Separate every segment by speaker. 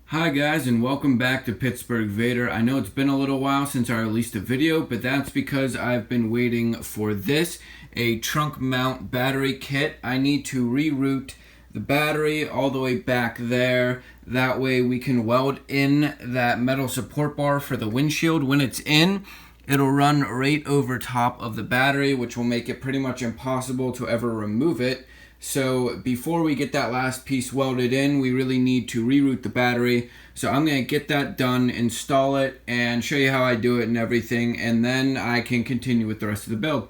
Speaker 1: Hi guys, and welcome back to Pittsburgh Vader. I know it's been a little while since I released a video, but that's because I've been waiting for this, a trunk mount battery kit. I need to reroute the battery all the way back there. That way we can weld in that metal support bar for the windshield. When it's in, it'll run right over top of the battery, which will make it pretty much impossible to ever remove it. So before we get that last piece welded in, we really need to reroute the battery. So I'm going to get that done, install it, and show you how I do it and everything, and then I can continue with the rest of the build.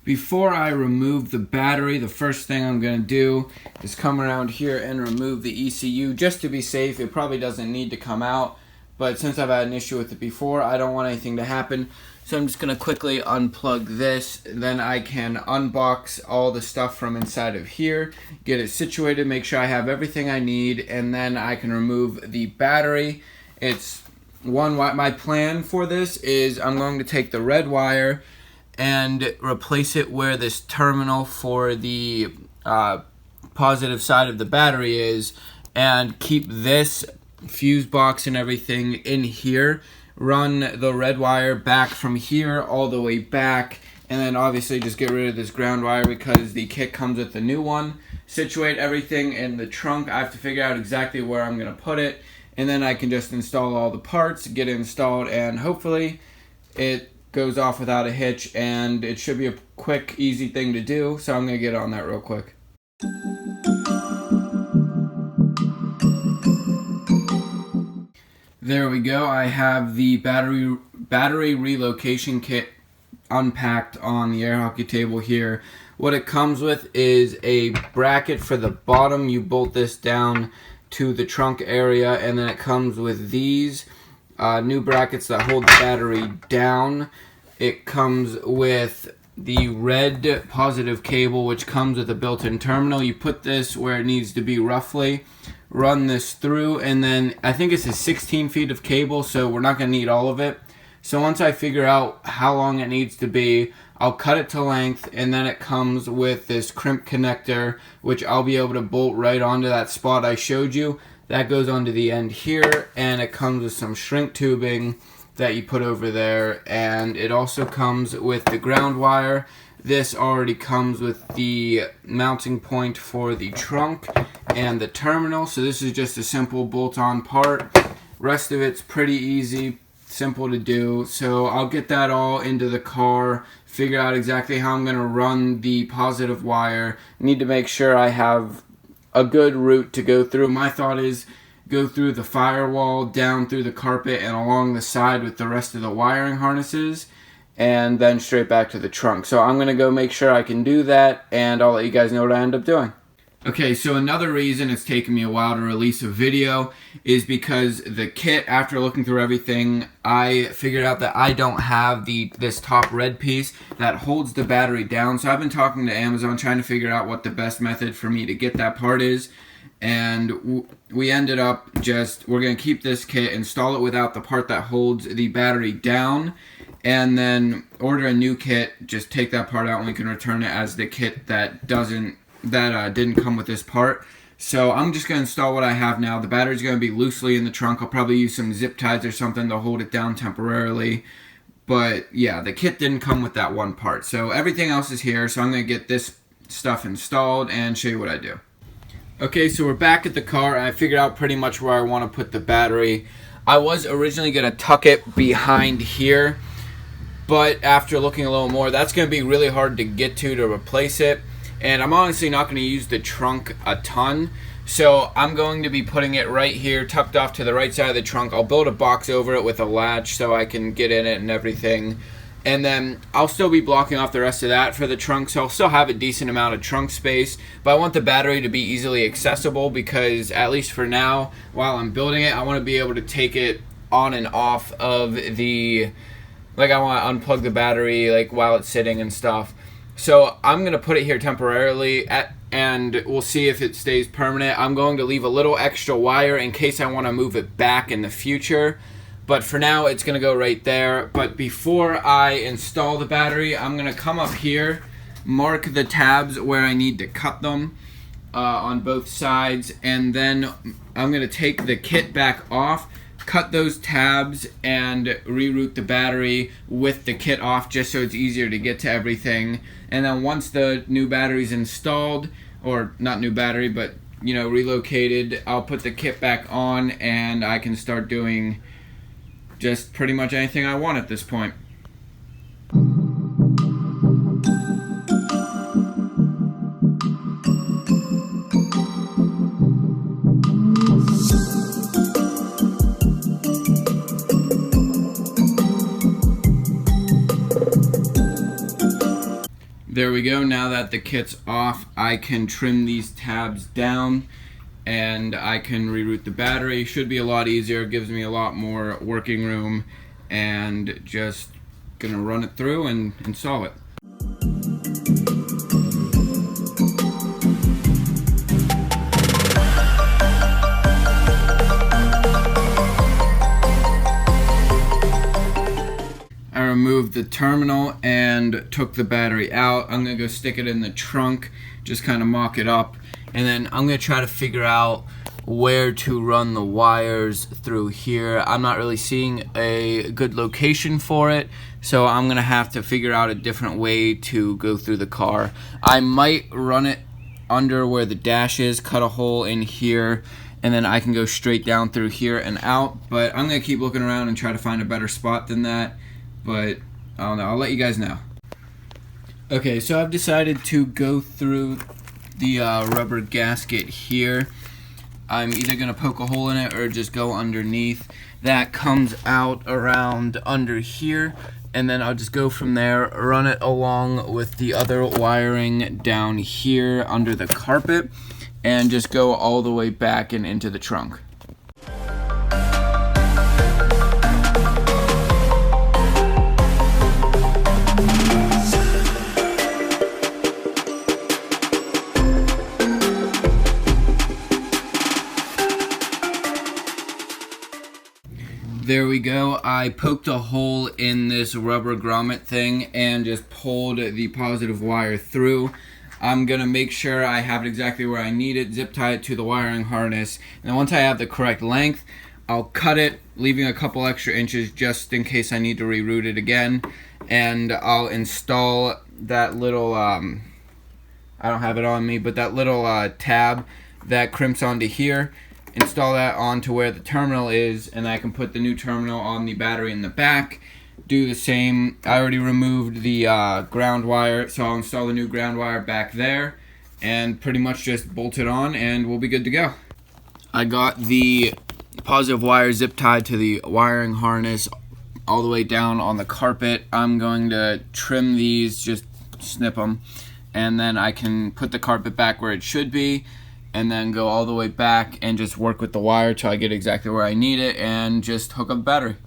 Speaker 1: Before I remove the battery, the first thing I'm going to do is come around here and remove the ECU just to be safe. It probably doesn't need to come out, but since I've had an issue with it before, I don't want anything to happen. So I'm just going to quickly unplug this. Then I can unbox all the stuff from inside of here, get it situated, make sure I have everything I need, and then I can remove the battery. My plan for this is I'm going to take the red wire and replace it where this terminal for the positive side of the battery is, and keep this fuse box and everything in here. Run the red wire back from here all the way back, and then obviously just get rid of this ground wire because the kit comes with a new one. Situate everything in the trunk. I have to figure out exactly where I'm going to put it, and then I can just install all the parts, get it installed, and hopefully it goes off without a hitch, and it should be a quick, easy thing to do. So I'm going to get on that real quick. There we go. I have the battery relocation kit unpacked on the air hockey table here. What it comes with is a bracket for the bottom. You bolt this down to the trunk area, and then it comes with these new brackets that hold the battery down. It comes with the red positive cable, which comes with a built-in terminal. You put this where it needs to be roughly, run this through, and then I think it's a 16 feet of cable, so we're not going to need all of it. So once I figure out how long it needs to be, I'll cut it to length, and then it comes with this crimp connector, which I'll be able to bolt right onto that spot I showed you. That goes onto the end here, and it comes with some shrink tubing that you put over there, and it also comes with the ground wire. This already comes with the mounting point for the trunk and the terminal, so this is just a simple bolt-on part. Rest of it's pretty easy, simple to do. So I'll get that all into the car, figure out exactly how I'm going to run the positive wire. Need to make sure I have a good route to go through. My thought is go through the firewall, down through the carpet, and along the side with the rest of the wiring harnesses, and then straight back to the trunk. So I'm going to go make sure I can do that, and I'll let you guys know what I end up doing. Okay, so another reason it's taken me a while to release a video is because the kit, after looking through everything, I figured out that I don't have this top red piece that holds the battery down. So I've been talking to Amazon, trying to figure out what the best method for me to get that part is. And we ended up we're going to keep this kit, install it without the part that holds the battery down, and then order a new kit, just take that part out, and we can return it as the kit that didn't come with this part. So I'm just going to install what I have now. The battery's going to be loosely in the trunk. I'll probably use some zip ties or something to hold it down temporarily. But yeah, the kit didn't come with that one part. So everything else is here, so I'm going to get this stuff installed and show you what I do. Okay, so we're back at the car, and I figured out pretty much where I want to put the battery. I was originally going to tuck it behind here, but after looking a little more, that's going to be really hard to get to replace it. And I'm honestly not going to use the trunk a ton, so I'm going to be putting it right here, tucked off to the right side of the trunk. I'll build a box over it with a latch so I can get in it and everything. And then I'll still be blocking off the rest of that for the trunk, so I'll still have a decent amount of trunk space. But I want the battery to be easily accessible because, at least for now, while I'm building it, I want to be able to take it on and off of I want to unplug the battery while it's sitting and stuff. So I'm going to put it here temporarily. and we'll see if it stays permanent. I'm going to leave a little extra wire in case I want to move it back in the future, but for now it's going to go right there. But before I install the battery, I'm going to come up here, mark the tabs where I need to cut them on both sides, and then I'm going to take the kit back off, cut those tabs, and reroute the battery with the kit off just so it's easier to get to everything. And then once the new battery's installed, or not new battery, but relocated, I'll put the kit back on and I can start doing just pretty much anything I want at this point. There we go. Now that the kit's off, I can trim these tabs down and I can reroute the battery. Should be a lot easier. It gives me a lot more working room, and just gonna run it through and install it. Removed the terminal and took the battery out. I'm gonna go stick it in the trunk, just kind of mock it up, and then I'm gonna try to figure out where to run the wires through here. I'm not really seeing a good location for it, so I'm gonna have to figure out a different way to go through the car. I might run it under where the dash is, cut a hole in here, and then I can go straight down through here and out, but I'm gonna keep looking around and try to find a better spot than that. But I don't know, I'll let you guys know. Okay, so I've decided to go through the rubber gasket here. I'm either going to poke a hole in it or just go underneath. That comes out around under here, and then I'll just go from there, run it along with the other wiring down here under the carpet, and just go all the way back and into the trunk. There we go. I poked a hole in this rubber grommet thing and just pulled the positive wire through. I'm gonna make sure I have it exactly where I need it, zip tie it to the wiring harness, and then once I have the correct length, I'll cut it, leaving a couple extra inches just in case I need to reroute it again, and I'll install that little, I don't have it on me, but that little tab that crimps onto here. Install that onto where the terminal is, and I can put the new terminal on the battery in the back. Do the same. I already removed the ground wire, so I'll install the new ground wire back there and pretty much just bolt it on and we'll be good to go. I got the positive wire zip tied to the wiring harness all the way down on the carpet. I'm going to trim these, just snip them, and then I can put the carpet back where it should be, and then go all the way back and just work with the wire till I get exactly where I need it and just hook up the battery.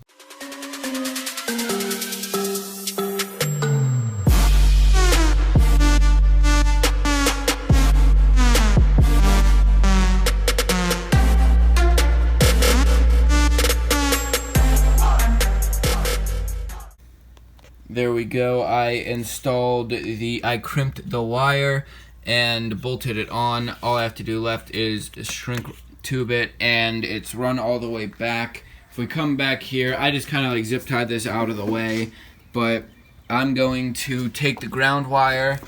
Speaker 1: There we go. I crimped the wire and bolted it on. All I have to do left is shrink tube it, and it's run all the way back. If we come back here, I just kind of like zip tied this out of the way, but I'm going to take the ground wire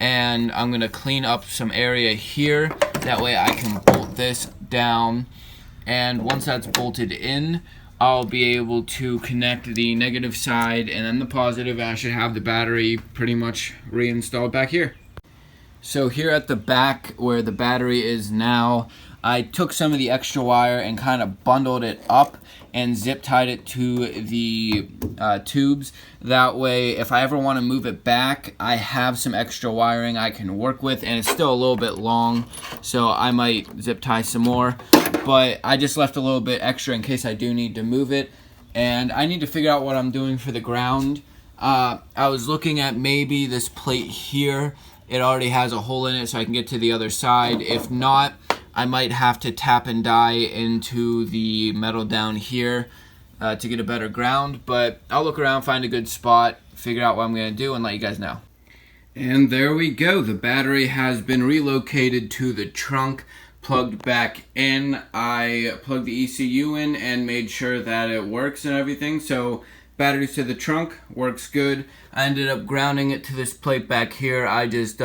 Speaker 1: and I'm going to clean up some area here. That way I can bolt this down, and once that's bolted in, I'll be able to connect the negative side and then the positive, and I should have the battery pretty much reinstalled back here. So here at the back where the battery is now, I took some of the extra wire and kind of bundled it up and zip tied it to the tubes. That way, if I ever want to move it back, I have some extra wiring I can work with, and it's still a little bit long, so I might zip tie some more. But I just left a little bit extra in case I do need to move it. And I need to figure out what I'm doing for the ground. I was looking at maybe this plate here. it already has a hole in it so I can get to the other side. If not, I might have to tap and die into the metal down here to get a better ground, but I'll look around, find a good spot, figure out what I'm going to do, and let you guys know. And there we go. The battery has been relocated to the trunk, plugged back in. I plugged the ECU in and made sure that it works and everything. So batteries to the trunk, works good. I ended up grounding it to this plate back here. I just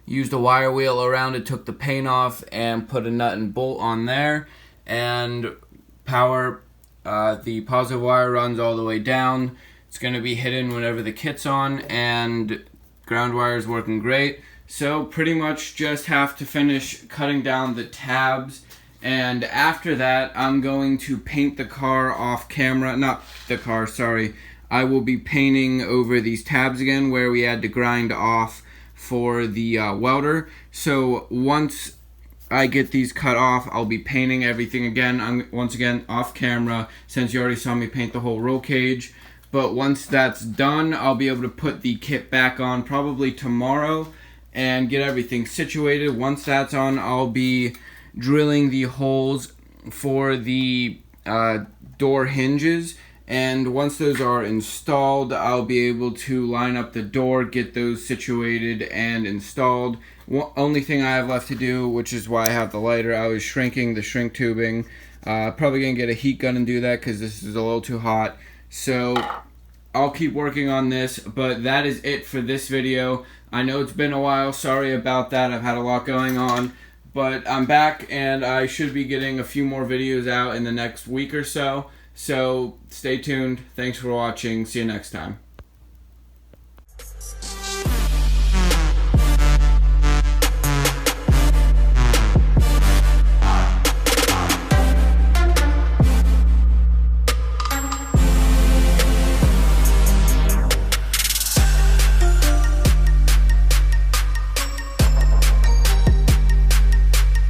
Speaker 1: used a wire wheel around it, took the paint off, and put a nut and bolt on there. And power, the positive wire runs all the way down. It's going to be hidden whenever the kit's on, and ground wire is working great. So pretty much just have to finish cutting down the tabs, and after that I'm going to paint the car off camera. Not the car, sorry. I will be painting over these tabs again where we had to grind off for the welder. So once I get these cut off, I'll be painting everything again. Once again off camera, since you already saw me paint the whole roll cage. But once that's done, I'll be able to put the kit back on probably tomorrow and get everything situated. Once that's on, I'll be drilling the holes for the door hinges. And once those are installed, I'll be able to line up the door, get those situated and installed. Only thing I have left to do, which is why I have the lighter, I was shrinking the shrink tubing. Probably going to get a heat gun and do that because this is a little too hot. So I'll keep working on this, but that is it for this video. I know it's been a while, sorry about that. I've had a lot going on, but I'm back and I should be getting a few more videos out in the next week or so. So stay tuned. Thanks for watching. See you next time.